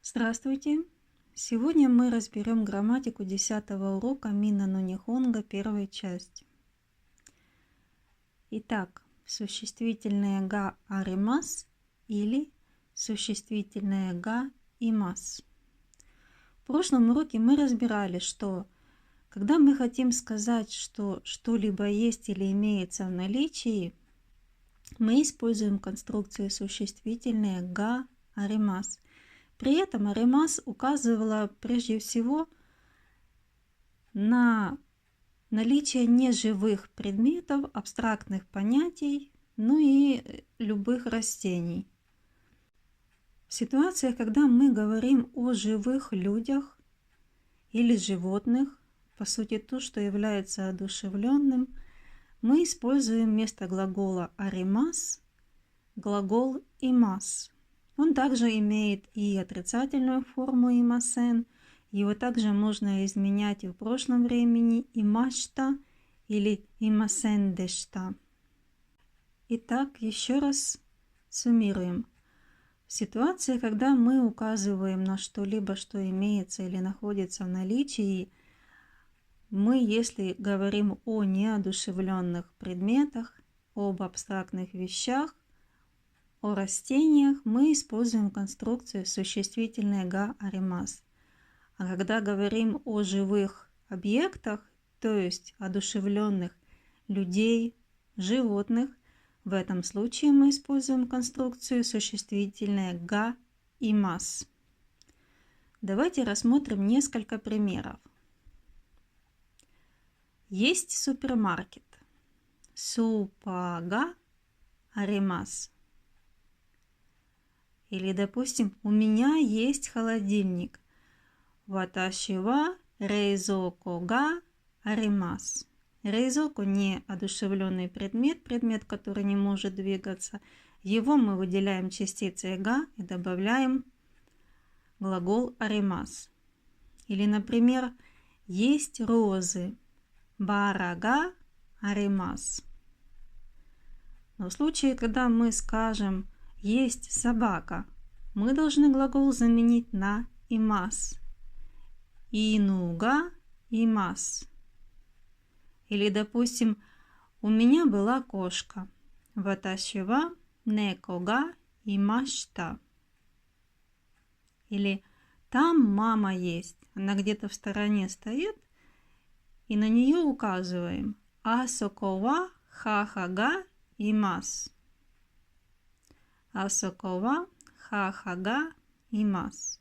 Здравствуйте! Сегодня мы разберем грамматику 10 урока Мина но Нихонго, первой части. Итак, существительное га аримас или существительное га имас. В прошлом уроке мы разбирали, что когда мы хотим сказать, что что-либо есть или имеется в наличии, мы используем конструкцию существительное га аримас. При этом аримас указывала прежде всего на наличие неживых предметов, абстрактных понятий, ну и любых растений. В ситуациях, когда мы говорим о живых людях или животных, по сути то, что является одушевленным, мы используем вместо глагола аримас глагол имас. Он также имеет и отрицательную форму имасен. Его также можно изменять и в прошлом времени имашта или имасен дешта. Итак, еще раз суммируем. В ситуации, когда мы указываем на что-либо, что имеется или находится в наличии, мы, если говорим о неодушевленных предметах, об абстрактных вещах, о растениях, мы используем конструкцию существительное га аримас. А когда говорим о живых объектах, то есть одушевленных людей, животных, в этом случае мы используем конструкцию существительное га имас. Давайте рассмотрим несколько примеров. Есть супермаркет. Супага аримас. Или, допустим, у меня есть холодильник. Ваташи ва рейзоко га аримас. Рейзоко не одушевленный предмет, который не может двигаться. Его мы выделяем частицей га и добавляем глагол аримас. Или, например, есть розы. Барага аримас. Но в случае, когда мы скажем есть собака, мы должны глагол заменить на имас. Инуга имас. Или, допустим, у меня была кошка. Ваташи ва неко га имашта. Или там мама есть. Она где-то в стороне стоит, и на нее указываем. Асоко ва хаха га имас. Асоко ва хаха га имас.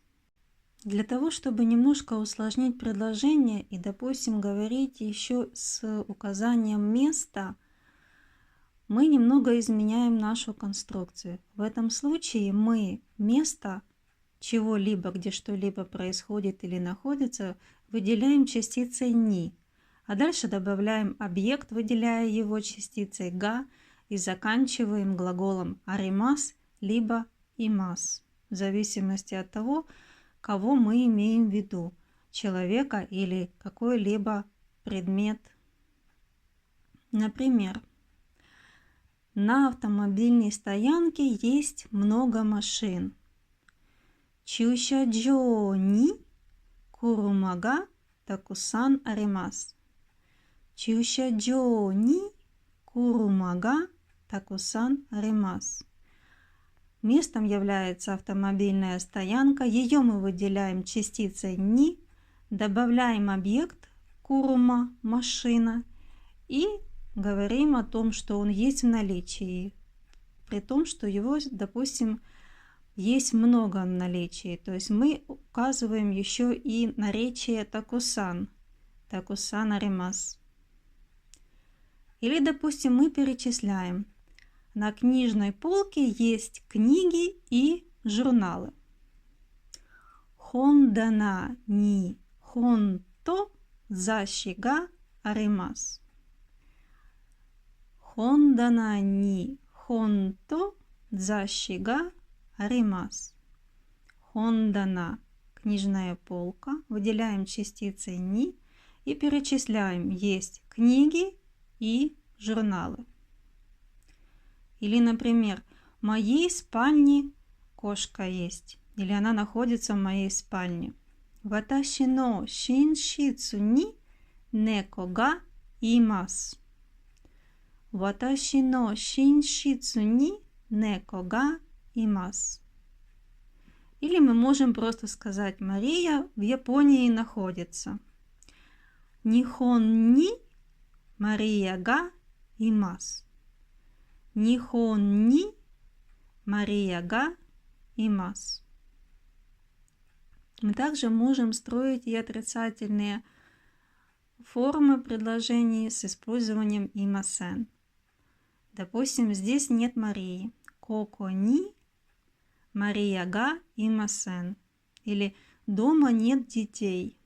Для того, чтобы немножко усложнить предложение и, допустим, говорить еще с указанием места, мы немного изменяем нашу конструкцию. В этом случае мы место чего-либо, где что-либо происходит или находится, выделяем частицей ни, а дальше добавляем объект, выделяя его частицей га, и заканчиваем глаголом аримас либо имас, в зависимости от того, кого мы имеем в виду, человека или какой-либо предмет. Например, на автомобильной стоянке есть много машин. Чушаджо ни курумага такусан аримас. Чушаджо ни курумага такусан аримас. Местом является автомобильная стоянка. Ее мы выделяем частицей ни, добавляем объект курума, машина, и говорим о том, что он есть в наличии. При том, что его, допустим, есть много в наличии. То есть мы указываем еще и наречие такусан. Такусан аримас. Или, допустим, мы перечисляем. На книжной полке есть книги и журналы. Хондана ни хонто защига аримас. Хондана ни хонто защига аримас. Хондана – книжная полка. Выделяем частицей ни и перечисляем. Есть книги и журналы. Или, например, в моей спальне кошка есть. или она находится в моей спальне. Ваташи но шиншицу ни неко га имасу. Ваташи но шиншицу ни неко га имасу. Или мы можем просто сказать: Мария в Японии находится. Нихон ни Мария га имасу. Нихон ни Мария га имасу. Мы также можем строить и отрицательные формы предложений с использованием имасен. Допустим, здесь нет Марии. Коко ни Мария га имасен. Или дома нет детей.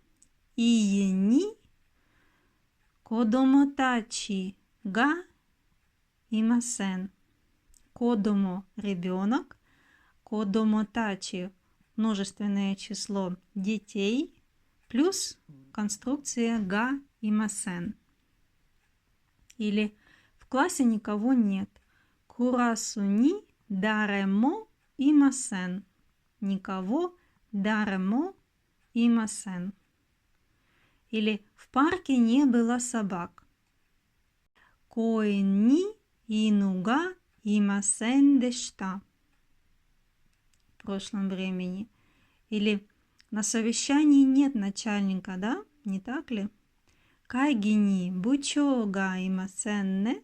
Ие ни кодомотачи га имасен. Кодомо – ребенок. Кодомотачи – множественное число детей. Плюс конструкция га имасен. Или в классе никого нет. Курасу ни даремо имасен. Никого даремо имасен. Или в парке не было собак. Коэн ни инуга имасен дешта. В прошлом времени. Или на совещании нет начальника, да? Не так ли? Кайги ни бучо га имасен не.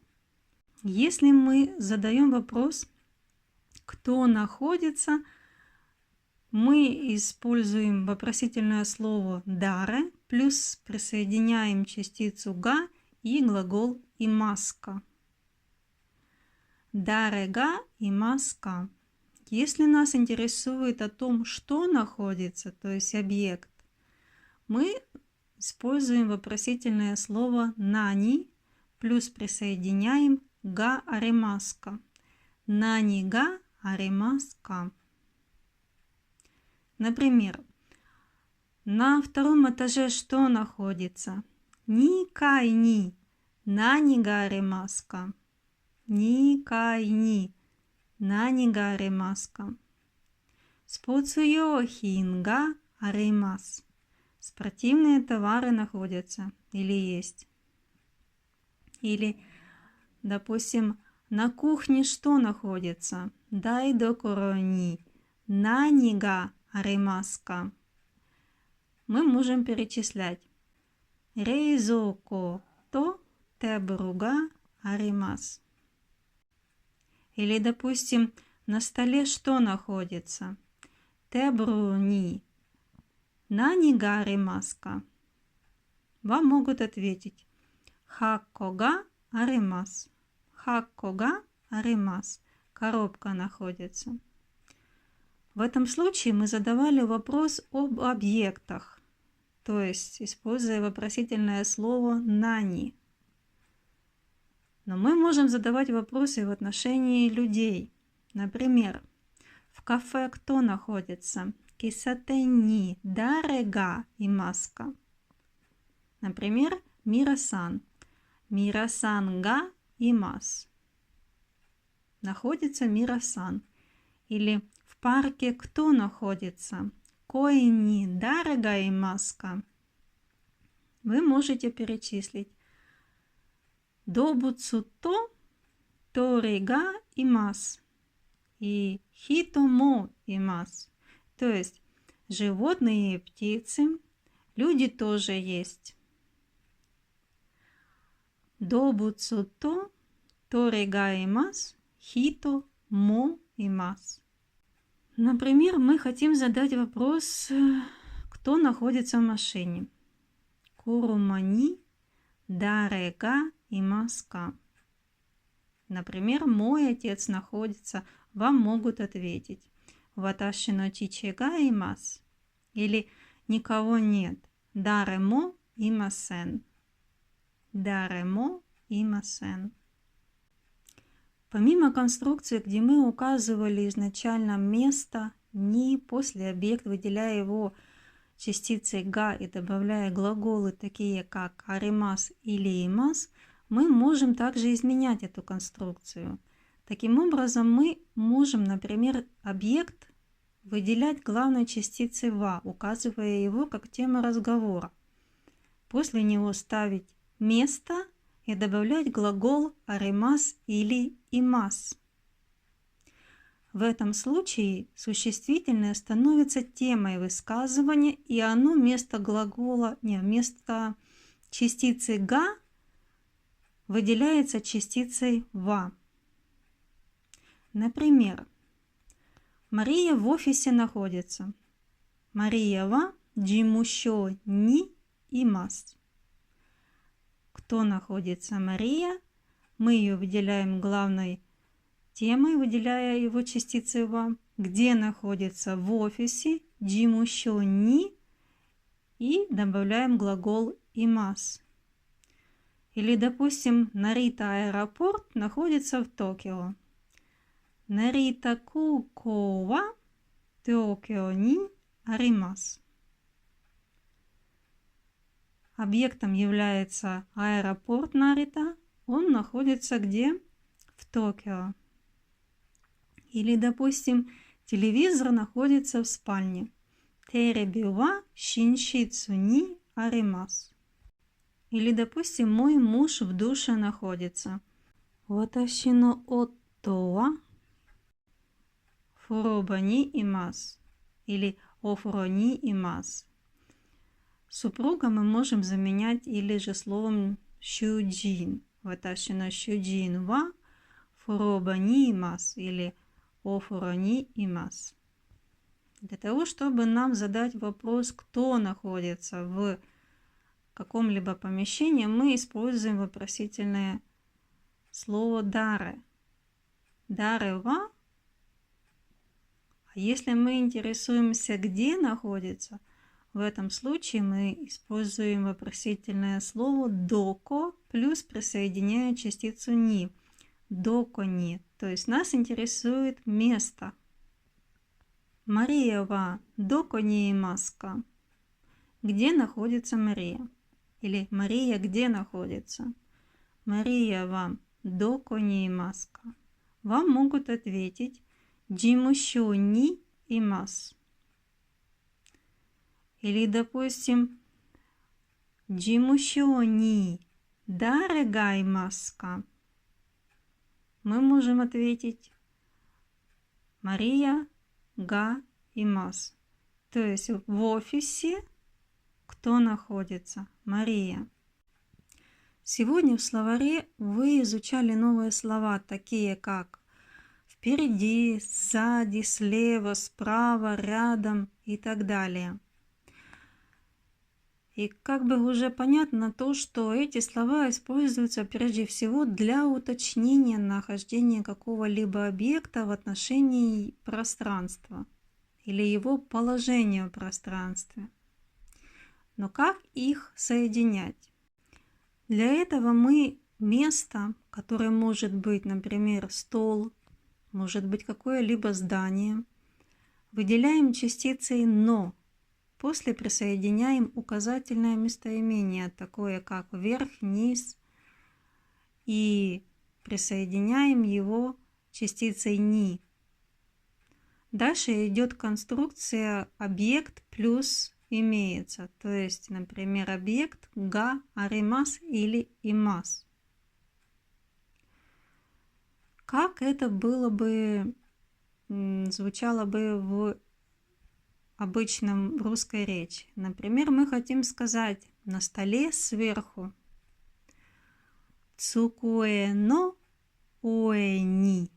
Если мы задаем вопрос, кто находится, мы используем вопросительное слово даре, плюс присоединяем частицу га и глагол имаска. Даре га имаска. Если нас интересует о том, что находится, то есть объект, мы используем вопросительное слово нани, плюс присоединяем га аримаска. Нани га аримаска. Например, на втором этаже что находится? Ни кай ни. Нани га аримаска. Ни кай ни. Нани га аримаска. Споцуйохин га аримас. Спортивные товары находятся или есть. Или, допустим, на кухне что находится? Дайдокоро ни. Нани га аримаска. Мы можем перечислять. Рейзоко то тебру га аримас. Или, допустим, на столе что находится? Тебру ни. Нани га аримаска. Вам могут ответить. Хакко га аримас. Хакко га аримас. Коробка находится. В этом случае мы задавали вопрос об объектах, то есть используя вопросительное слово нани. Но мы можем задавать вопросы в отношении людей. Например, в кафе кто находится? Кисатен ни даре га имаска. Например, Мира-сан. Мира-сан га имас. Находится Мира-сан. Или в парке кто находится? Кои ни даре га имаска. Вы можете перечислить. Добуцу то тори га имас. И хито мо имас. То есть животные и птицы, люди тоже есть. Добуцу то тори га имас. Хито мо имас. Например, мы хотим задать вопрос, кто находится в машине. Курумани даре га имаска. Например, мой отец находится, вам могут ответить. Ваташи но чичи га имас. Или никого нет. Даремо имасен. Даремо имасен. Помимо конструкции, где мы указывали изначально место ни после объекта, выделяя его частицей га и добавляя глаголы, такие как аримас или имас, мы можем также изменять эту конструкцию. Таким образом, мы можем, например, объект выделять главной частицей «ва», указывая его как тему разговора. После него ставить место и добавлять глагол «аримас» или «имас». В этом случае существительное становится темой высказывания, и оно вместо частицы «га» выделяется частицей «ва». Например, Мария в офисе находится. Мария ва джимушо ни имас. Кто находится? Мария. Мы ее выделяем главной темой, выделяя его частицей ва. Где находится? В офисе. Джимушо ни. И добавляем глагол имас. Или, допустим, Нарита аэропорт находится в Токио. Нарита куко ва Токио ни аримас. Объектом является аэропорт Нарита. Он находится где? В Токио. Или, допустим, телевизор находится в спальне. Тереби ва шиншицу ни аримас. Или, допустим, мой муж в душе находится. Ваташи но отто ва фуроба ни имас. Или офуро ни имас. Супруга мы можем заменять или же словом щуджин. Ваташи но щуджин ва фуроба ни имас. Или офуро ни имас. Для того, чтобы нам задать вопрос, кто находится в каком-либо помещении, мы используем вопросительное слово даре. Даре ва. А если мы интересуемся, где находится, в этом случае мы используем вопросительное слово доко плюс присоединяя частицу ни. Доко ни. То есть нас интересует место. Мария ва доко ни имаска. Где находится Мария? Или Мария где находится? Мария ва доко ни имаска. Вам могут ответить джимушо ни имас. Или, допустим, джимушо ни даре га имаска. Мы можем ответить Мария га имас. То есть в офисе кто находится? Мария. Сегодня в словаре вы изучали новые слова, такие как впереди, сзади, слева, справа, рядом и так далее. И как бы уже понятно то, что эти слова используются прежде всего для уточнения нахождения какого-либо объекта в отношении пространства или его положения в пространстве. Но как их соединять? Для этого мы место, которое может быть, например, стол, может быть какое-либо здание, выделяем частицей «но». После присоединяем указательное местоимение, такое как вверх, низ, и присоединяем его частицей «ни». Дальше идет конструкция объект плюс имеется, то есть, например, объект га, аримас или имас. Как это было бы, звучало бы в обычном русской речи? Например, мы хотим сказать на столе сверху цукуэ но уэ ни,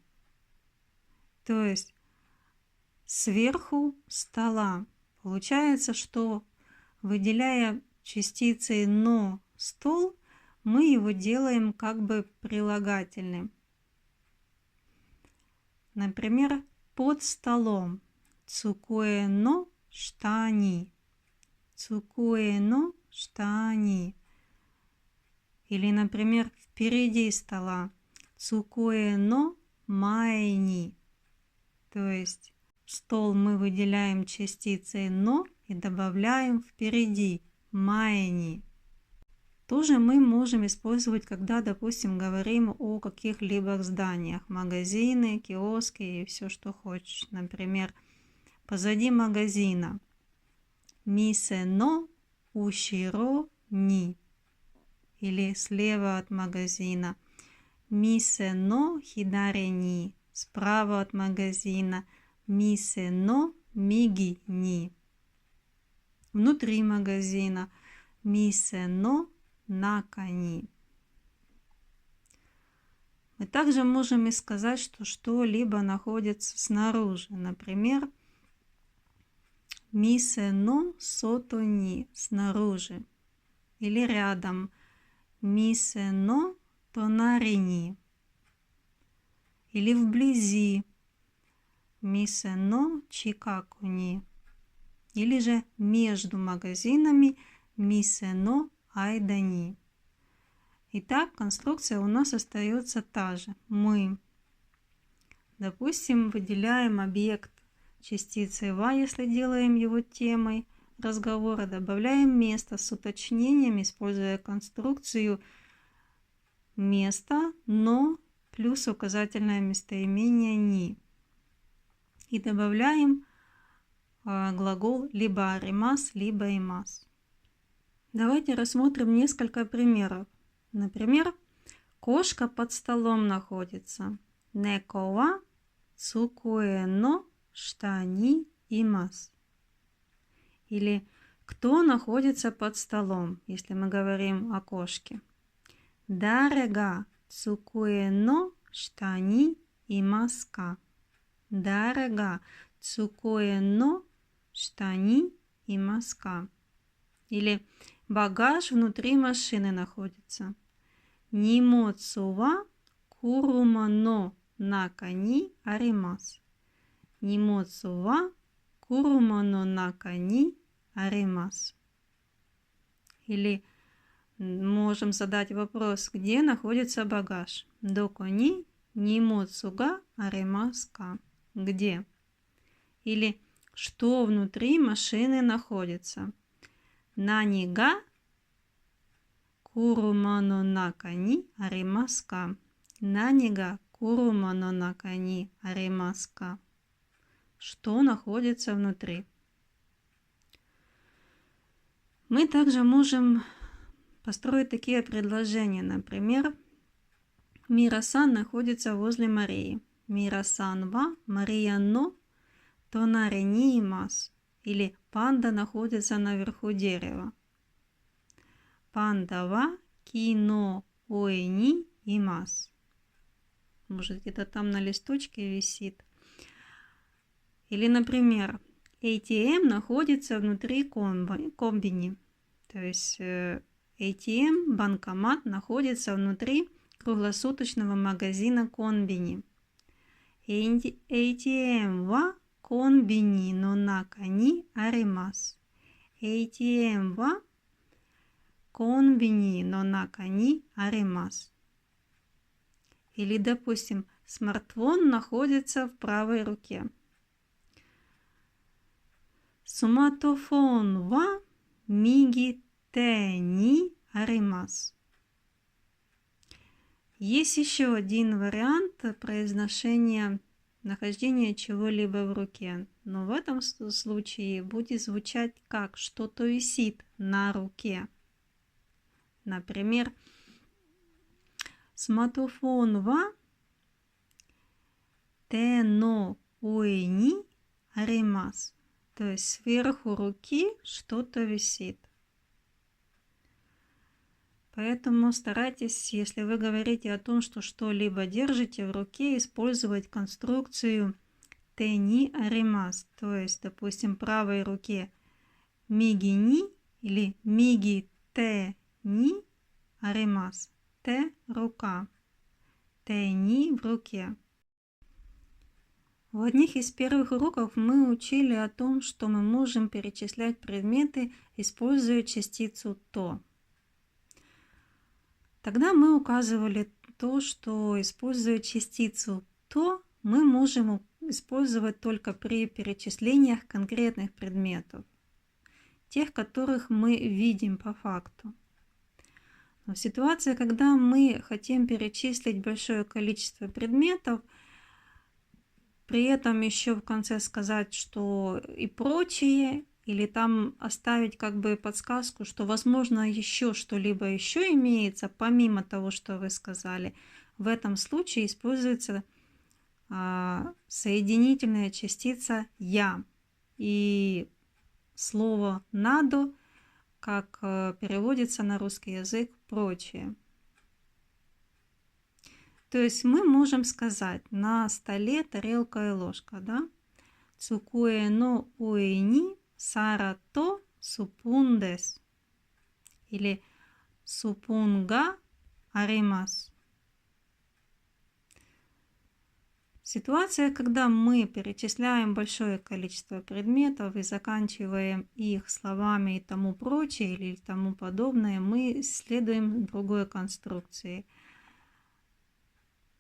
то есть сверху стола. Получается, что выделяя частицей но стол, мы его делаем как бы прилагательным. Например, под столом цукуэ но штани. Цукуэ но штани. Или, например, впереди стола цукуэ но майни. То есть стол мы выделяем частицей но и добавляем впереди майни. Тоже мы можем использовать, когда, допустим, говорим о каких-либо зданиях, магазины, киоски и все, что хочешь. Например, позади магазина. Мисе но уширо ни. Или слева от магазина. Мисе но хидаре ни. Справа от магазина. Мисе но миги ни. Внутри магазина. Мисе но нака ни. Мы также можем и сказать, что что-либо находится снаружи. Например, мисе но сото ни, снаружи. Или рядом. Мисе но тонари ни. Или вблизи. Мисе но чикаку ни. Или же между магазинами. Мисе но айда ни. Итак, конструкция у нас остается та же. Мы, допустим, выделяем объект частицы ва, если делаем его темой разговора, добавляем место с уточнением, используя конструкцию место, но плюс указательное местоимение ни. И добавляем глагол либо аримас, либо имас. Давайте рассмотрим несколько примеров. Например, кошка под столом находится. Неко ва цукуэ но шта ни имас. Или кто находится под столом, если мы говорим о кошке. Даре га цукуэ но шта ни имас ка. Даре га цукуэ но шта ни имас ка. Или багаж внутри машины находится. Нимоцу ва курума но нака ни аримас. Нимоцу ва курума но нака ни аримас. Или можем задать вопрос, где находится багаж. Доко ни нимоцу га аримас ка. Где? Или что внутри машины находится. Нани га курума но нака ни аримас ка. Нани га курума но нака ни аримас ка. Что находится внутри? Мы также можем построить такие предложения. Например, Мира-сан находится возле Марии. Мира-сан ва Мария но тонари ни имас. Или панда находится наверху дерева. Панда ва кино оэ ни имас. Может, где-то там на листочке висит. Или, например, ATM находится внутри комбини. То есть ATM, банкомат, находится внутри круглосуточного магазина комбини. ATM ва комбини но нака ни аримас. ATM ва комбини но нака ни аримас. Или, допустим, смартфон находится в правой руке. Смартфон ва миги те ни аримас. Есть еще один вариант произношения нахождения чего-либо в руке, но в этом случае будет звучать как что-то висит на руке. Например, смартфон ва те но уэ ни аримас. То есть сверху руки что-то висит. Поэтому старайтесь, если вы говорите о том, что что-либо держите в руке, использовать конструкцию те ни аримас. То есть, допустим, правой руке миги ни или миги те ни аримас. Те рука. Те ни в руке. В одних из первых уроков мы учили о том, что мы можем перечислять предметы, используя частицу то. Тогда мы указывали то, что, используя частицу то, мы можем использовать только при перечислениях конкретных предметов, тех, которых мы видим по факту. Но в ситуации, когда мы хотим перечислить большое количество предметов, при этом еще в конце сказать, что и прочее, или там оставить как бы подсказку, что возможно еще что-либо еще имеется, помимо того, что вы сказали, в этом случае используется соединительная частица «я». И слово «надо», как переводится на русский язык, «прочее». То есть мы можем сказать: на столе тарелка и ложка, да? Цукуэ но уэни сара то супун дес. Или супун га аримас. Ситуация, когда мы перечисляем большое количество предметов и заканчиваем их словами и тому прочее или тому подобное, мы следуем другой конструкции.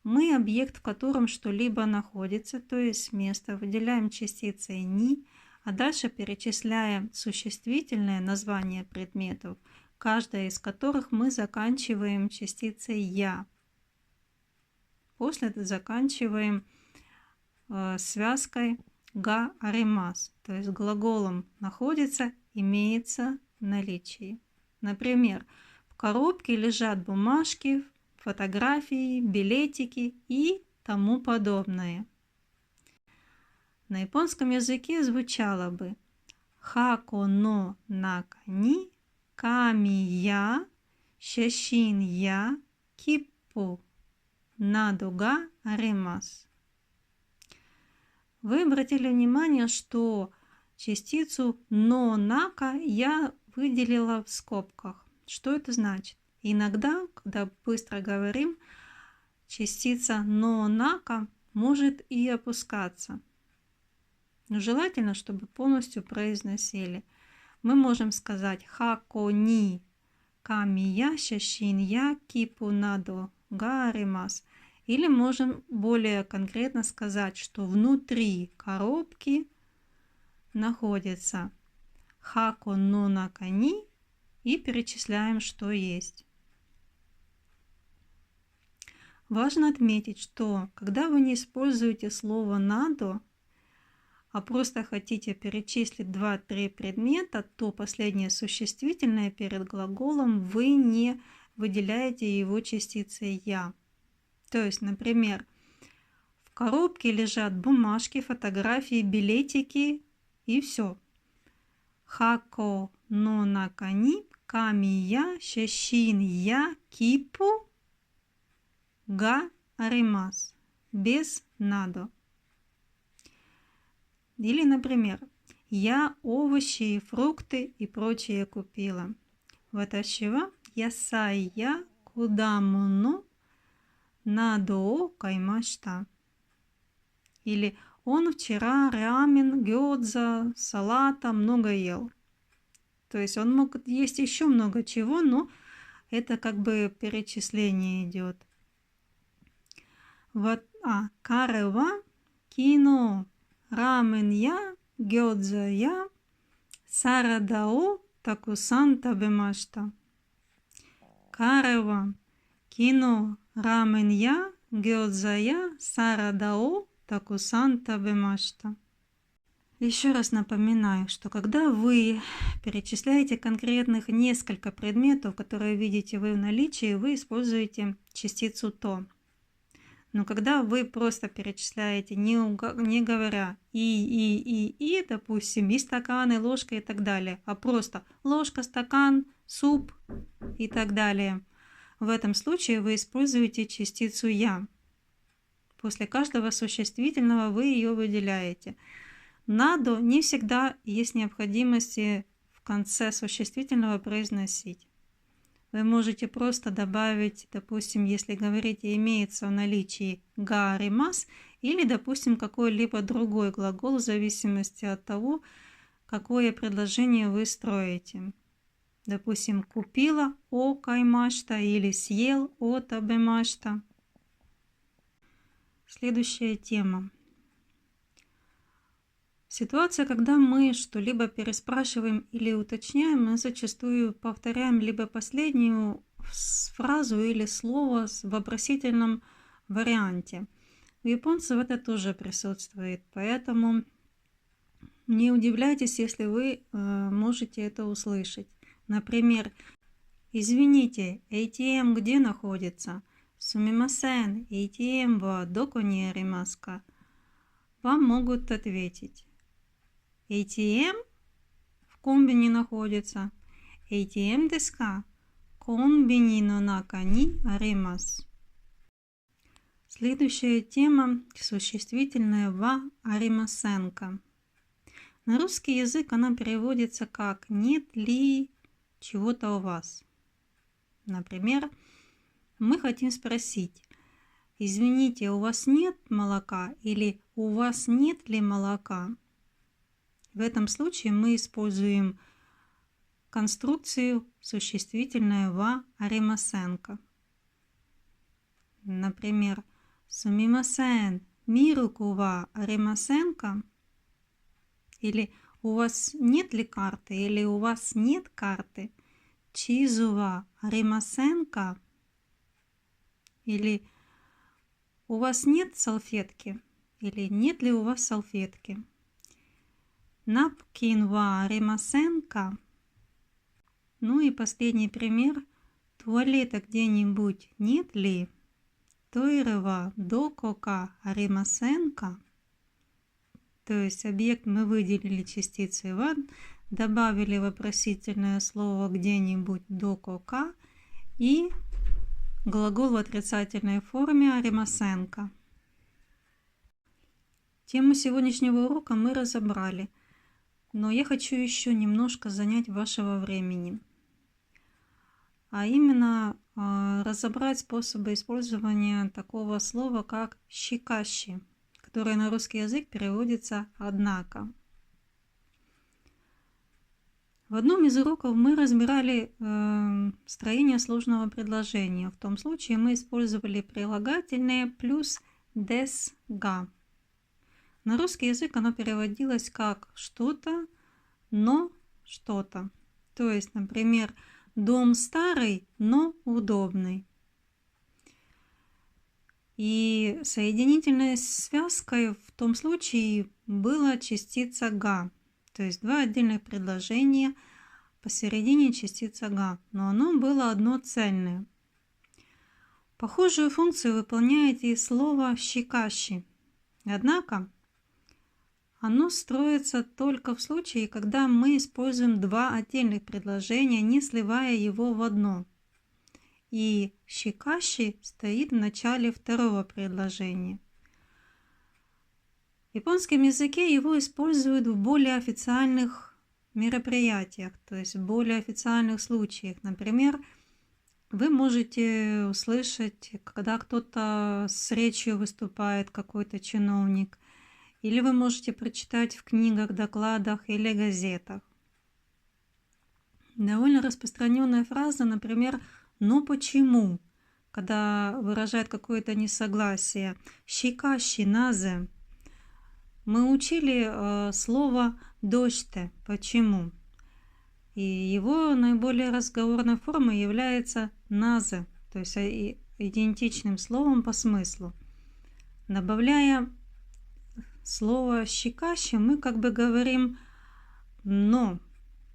Мы объект, в котором что-либо находится, то есть место, выделяем частицей «ни», а дальше перечисляем существительное название предметов, каждая из которых мы заканчиваем частицей «я». После заканчиваем связкой «га аримас», то есть глаголом «находится», «имеется», «в наличии». Например, в коробке лежат бумажки, фотографии, билетики и тому подобное. На японском языке звучало бы «хако но нака ни ками я шашин я киппу надо га аримас». Вы обратили внимание, что частицу «но нака» я выделила в скобках. Что это значит? Иногда, когда быстро говорим, частица «но нака» может и опускаться. Но желательно, чтобы полностью произносили. Мы можем сказать «хако ни камия шашин я кипу надо га аримас». Или можем более конкретно сказать, что внутри коробки находится «хако но нака ни» и перечисляем, что есть. Важно отметить, что когда вы не используете слово «надо», а просто хотите перечислить 2-3 предмета, то последнее существительное перед глаголом вы не выделяете его частицей «я». То есть, например, в коробке лежат бумажки, фотографии, билетики и все. Хако но нака ни камия шашин я кипу га аримас. Без надо. Или, например, я овощи и фрукты и прочее купила. Ваташи ва ясай я кудаму но надо о каймашта. Или он вчера рамен, гёдза, салата много ел. То есть он мог есть еще много чего, но это как бы перечисление идет. Вот, каре ва кино рамен я, гёдза я, сарадао такусан табемашта. Каре ва кино рамен я, гёдза я, сарадао такусан табемашта. Еще раз напоминаю, что когда вы перечисляете конкретных несколько предметов, которые видите вы в наличии, вы используете частицу «то». Но когда вы просто перечисляете, не говоря и, допустим, и стакан, и ложка и так далее, а просто ложка, стакан, суп и так далее, в этом случае вы используете частицу «я». После каждого существительного вы ее выделяете. «Надо» не всегда есть необходимость в конце существительного произносить. Вы можете просто добавить, допустим, если говорите «имеется в наличии га аримас» или, допустим, какой-либо другой глагол в зависимости от того, какое предложение вы строите. Допустим, купила о каймашта или съел о табемашта. Следующая тема. Ситуация, когда мы что-либо переспрашиваем или уточняем, мы зачастую повторяем либо последнюю фразу или слово в вопросительном варианте. у японцев это тоже присутствует, поэтому не удивляйтесь, если вы можете это услышать. Например, извините, ATM где находится? Сумимасен, ATM ва доко ни аримасу ка? Вам могут ответить: ATM в комбини находится. ATM desu ka? Комбини но нака ни аримасу. Следующая тема – существительное ва аримасенка. На русский язык она переводится как «нет ли чего-то у вас». Например, мы хотим спросить: извините, у вас нет молока или у вас нет ли молока? В этом случае мы используем конструкцию существительное ва аримасенка. Например, сумимасен, мируку ва аримасенка? Или у вас нет ли карты, или у вас нет карты? Чизу ва аримасенка? Или у вас нет салфетки, или нет ли у вас салфетки? Напкин ва аримасенка? Ну и последний пример. Туалета где-нибудь нет ли? Тойры ва доко ка аримасенка? То есть объект мы выделили частицей ва, добавили вопросительное слово где-нибудь доко ка и глагол в отрицательной форме аримасенка. Тему сегодняшнего урока мы разобрали, но я хочу еще немножко занять вашего времени. А именно разобрать способы использования такого слова, как «щикащи», которое на русский язык переводится «однако». В одном из уроков мы разбирали строение сложного предложения. В том случае мы использовали прилагательное плюс des ga. На русский язык оно переводилось как «что-то, но что-то». То есть, например, «дом старый, но удобный». И соединительной связкой в том случае была частица «га». То есть два отдельных предложения, посередине частица «га», но оно было одно цельное. Похожую функцию выполняет и слово «щикащи». Однако оно строится только в случае, когда мы используем два отдельных предложения, не сливая его в одно. И «щикащи» стоит в начале второго предложения. В японском языке его используют в более официальных мероприятиях, то есть в более официальных случаях. Например, вы можете услышать, когда кто-то с речью выступает, какой-то чиновник, или вы можете прочитать в книгах, докладах или газетах. Довольно распространенная фраза, например, «но почему?», когда выражает какое-то несогласие. «Щикащи назе». Мы учили слово «доште». Почему? И его наиболее разговорной формой является «назе», то есть идентичным словом по смыслу. Добавляя слово «щикащи», мы как бы говорим «но».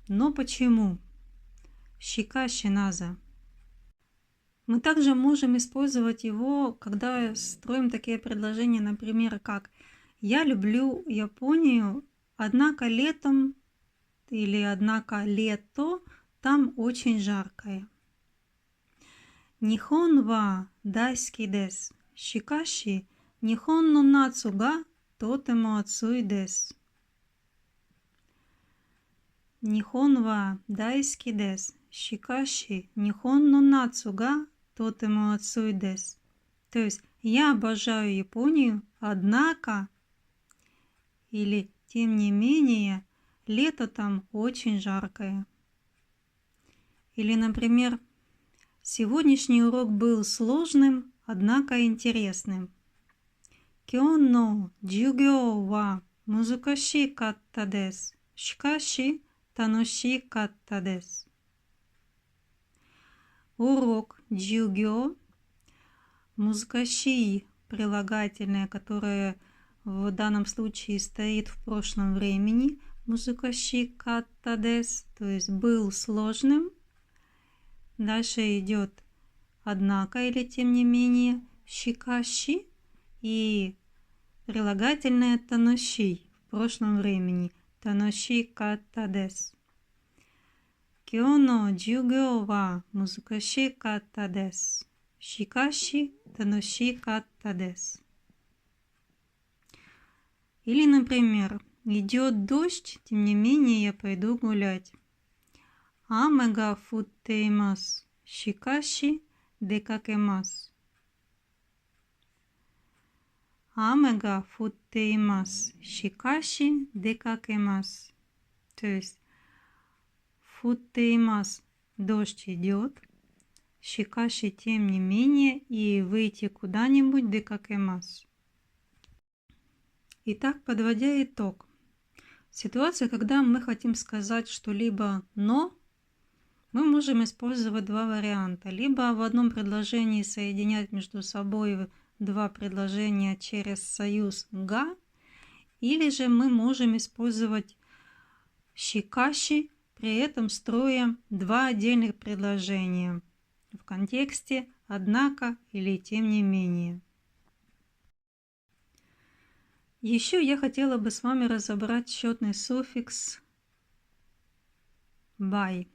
Но почему? «Щикащи назе». Мы также можем использовать его, когда строим такие предложения, например, как «Я люблю Японию, однако летом» или «однако лето там очень жаркое». «Нихон ва дайски десу. Щикащи нихон но нацу га тотемо ацуй десу». «Нихон ва дайски десу. Щикащи нихон но нацу га тотемо ацуй десу». То есть «я обожаю Японию, однако» или «тем не менее, лето там очень жаркое». Или, например, «сегодняшний урок был сложным, однако интересным». «Кён но джугё ва музукаши катта десу. Шикаши таноши катта десу». Урок джугё музукаши прилагательное, которое в данном случае стоит в прошлом времени. Музыкаши каттадес, то есть был сложным. Дальше идет однако или тем не менее шикаши и прилагательное таноши в прошлом времени. Таноши каттадес. Кё но джугё ва музыкаши каттадес. Шикаши таноши каттадес. Или, например, идет дождь, тем не менее я пойду гулять. Аме га футтеймас, шикаши декакемас. Аме га футтеймас, шикаши декакемас. То есть футтеймас, дождь идет, шикаши тем не менее, и выйти куда-нибудь декакемас. Итак, подводя итог. Ситуация, когда мы хотим сказать что-либо «но», мы можем использовать два варианта. Либо в одном предложении соединять между собой два предложения через союз «га», или же мы можем использовать «шикаши», при этом строя два отдельных предложения в контексте «однако» или «тем не менее». Еще я хотела бы с вами разобрать счетный суффикс «by»,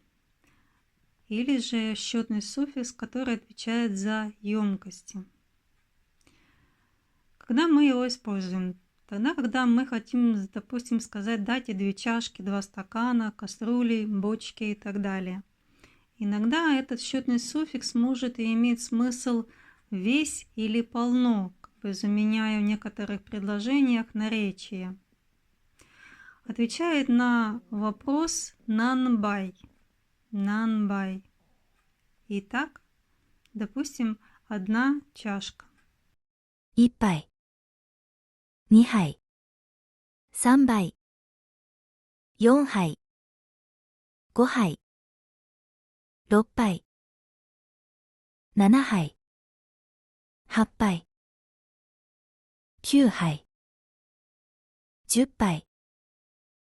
или же счетный суффикс, который отвечает за емкости. Когда мы его используем? Тогда, когда мы хотим, допустим, сказать «дайте 2 чашки, 2 стакана, кастрюли, бочки» и так далее. Иногда этот счетный суффикс может иметь смысл «весь» или «полно», заменяя в некоторых предложениях наречие. Отвечает на вопрос «нан-бай». Нан-бай. Итак, допустим, 1 чашка. 1杯、2杯、3杯、4杯、5杯、6杯、7杯、8杯、9杯、10杯。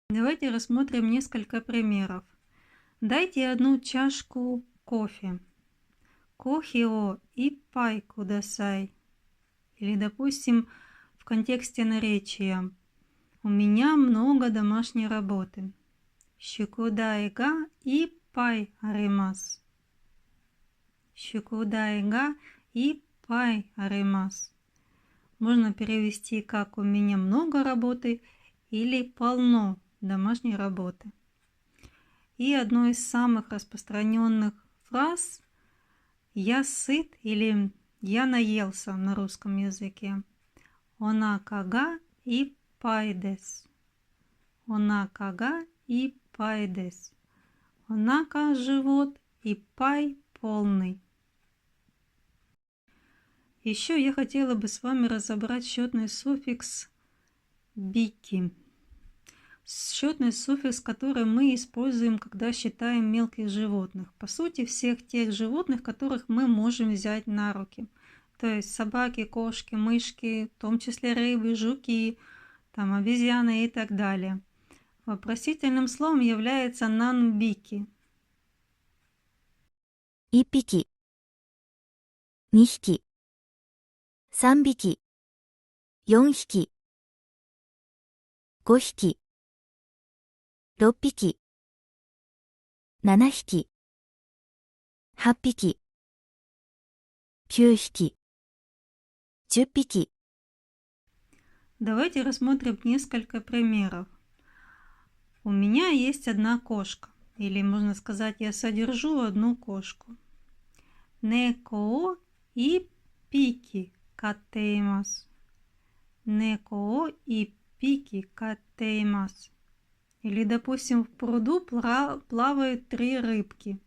Давайте рассмотрим несколько примеров. Дайте 1 чашку кофе. Кофе о иппай кудасай. Или, допустим, в контексте наречия. У меня много домашней работы. Шикудай га иппай аримас. Шикудай га иппай аримас. Можно перевести как «у меня много работы» или «полно домашней работы». И одно из самых распространенных фраз «я сыт» или «я наелся» на русском языке. «Онакага иппай дес». «Онакага иппай дес». «Онака» – живот, «иппай» – полный. Еще я хотела бы с вами разобрать счетный суффикс «бики». Счетный суффикс, который мы используем, когда считаем мелких животных. По сути, всех тех животных, которых мы можем взять на руки. То есть собаки, кошки, мышки, в том числе рыбы, жуки, там, обезьяны и так далее. Вопросительным словом является нан-бики. 1匹、2匹、3匹、4匹、5匹、6匹、7匹、8匹、9匹、10匹。Давайте рассмотрим несколько примеров. У меня есть 1 кошка. Или можно сказать, я содержу 1 кошку. Неко иппики каттеимас. Неко иппики каттеимас. Или, допустим, в пруду плавают 3 рыбки.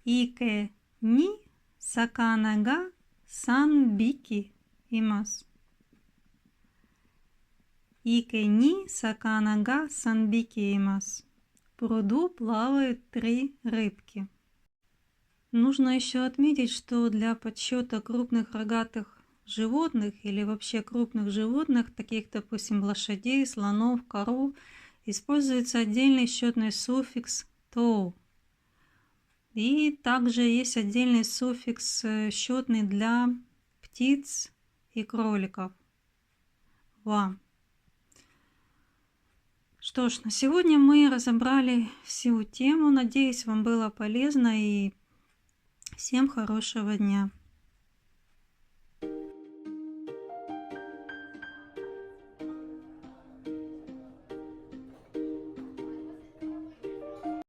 Ике ни сакана га санбики имас. Ике ни сакана га санбики имас. В пруду плавают 3 рыбки. Нужно еще отметить, что для подсчета крупных рогатых животных или вообще крупных животных, таких, допустим, лошадей, слонов, коров, используется отдельный счетный суффикс «то». И также есть отдельный суффикс счетный для птиц и кроликов «ва». Что ж, на сегодня мы разобрали всю тему. Надеюсь, вам было полезно, и всем хорошего дня.